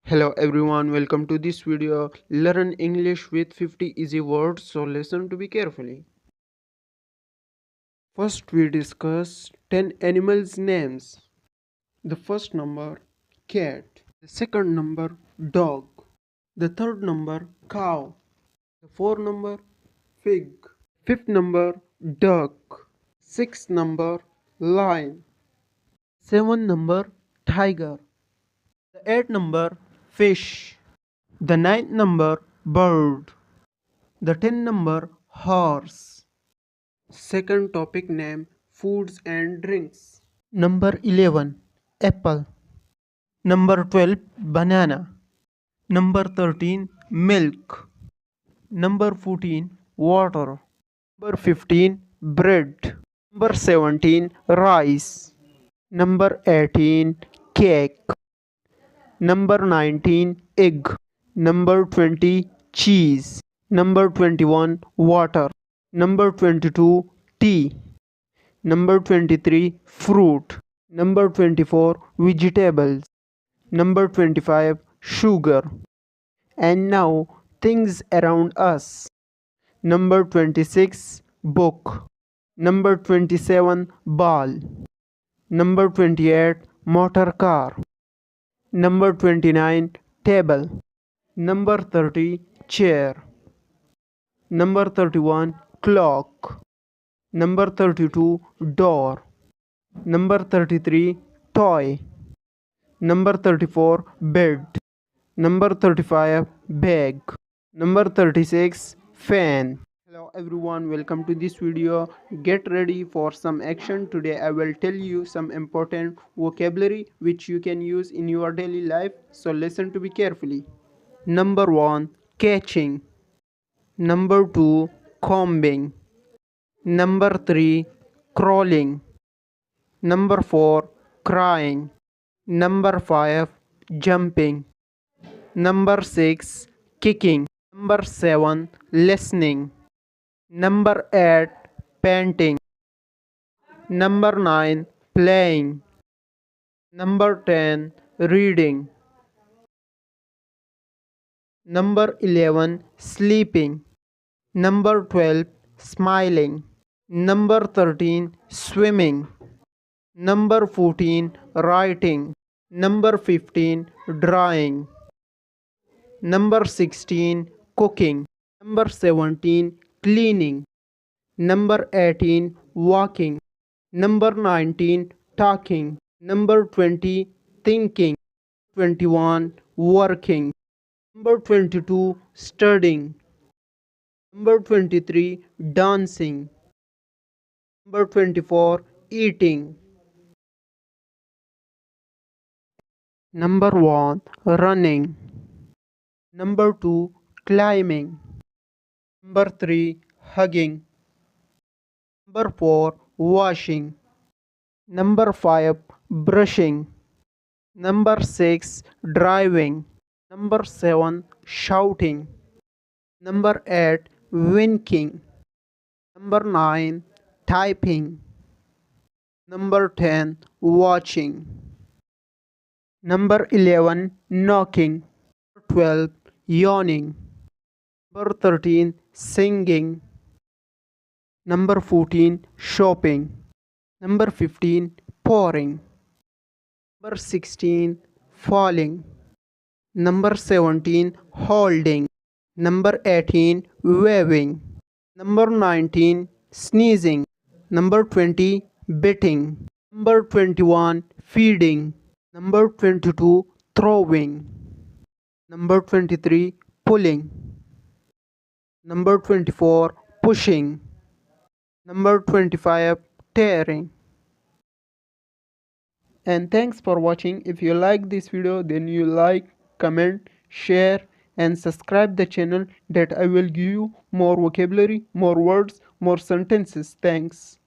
Hello everyone, welcome to this video. Learn English with 50 easy words, so listen to be carefully. First we discuss 10 animals names. The first number cat, the second number dog, the third number cow, the fourth number pig, fifth number duck, sixth number lion, seventh number tiger, the eighth number fish, the ninth number bird, the 10 number horse. Second topic name foods and drinks. Number 11 apple. Number 12 banana. Number 13 milk. Number 14 water. Number 15 bread. Number 17 rice. Number 18 cake. Number 19 egg. Number 20 cheese. Number 21 water. Number 22 tea. Number 23 fruit. Number 24 vegetables. Number 25 sugar. And now things around us. Number 26 book. Number 27 ball. Number 28 motor car. Number 29 table. Number 30 chair. Number 31 clock. Number 32 door. Number 33 toy. Number 34 bed. Number 35 bag. Number 36 fan. Hello everyone, welcome to this video. Get ready for some action. Today I will tell you some important vocabulary which you can use in your daily life, so listen to me carefully. Number 1 catching. Number 2 combing. Number 3 crawling. Number 4 crying. Number 5 jumping. Number 6 kicking. Number 7 listening. Number 8 painting. Number 9 playing. Number 10 reading. Number 11 sleeping. Number 12 smiling. Number 13 swimming. Number 14 writing. Number 15 drawing. Number 16 cooking. Number 17 cleaning. Number 18 walking. Number 19 talking. Number 20 thinking. 21 working. Number 22 studying. Number 23 dancing. Number 24 eating. Number 1 running. Number 2 climbing. Number 3 hugging. Number 4 washing. Number 5 brushing. Number 6 driving. Number 7 shouting. Number 8 winking. Number 9 typing. Number 10 watching. Number 11 knocking. 12 yawning. Number 13 singing. Number 14 shopping. Number 15 pouring. Number 16 falling. Number 17 holding. Number 18 waving. Number 19 sneezing. Number 20 biting. Number 21 feeding. Number 22 throwing. Number 23 pulling. Number 24 pushing. Number 25 tearing. And thanks for watching. If you like this video, then you like, comment, share and subscribe the channel, that I will give you more vocabulary, more words, more sentences. Thanks.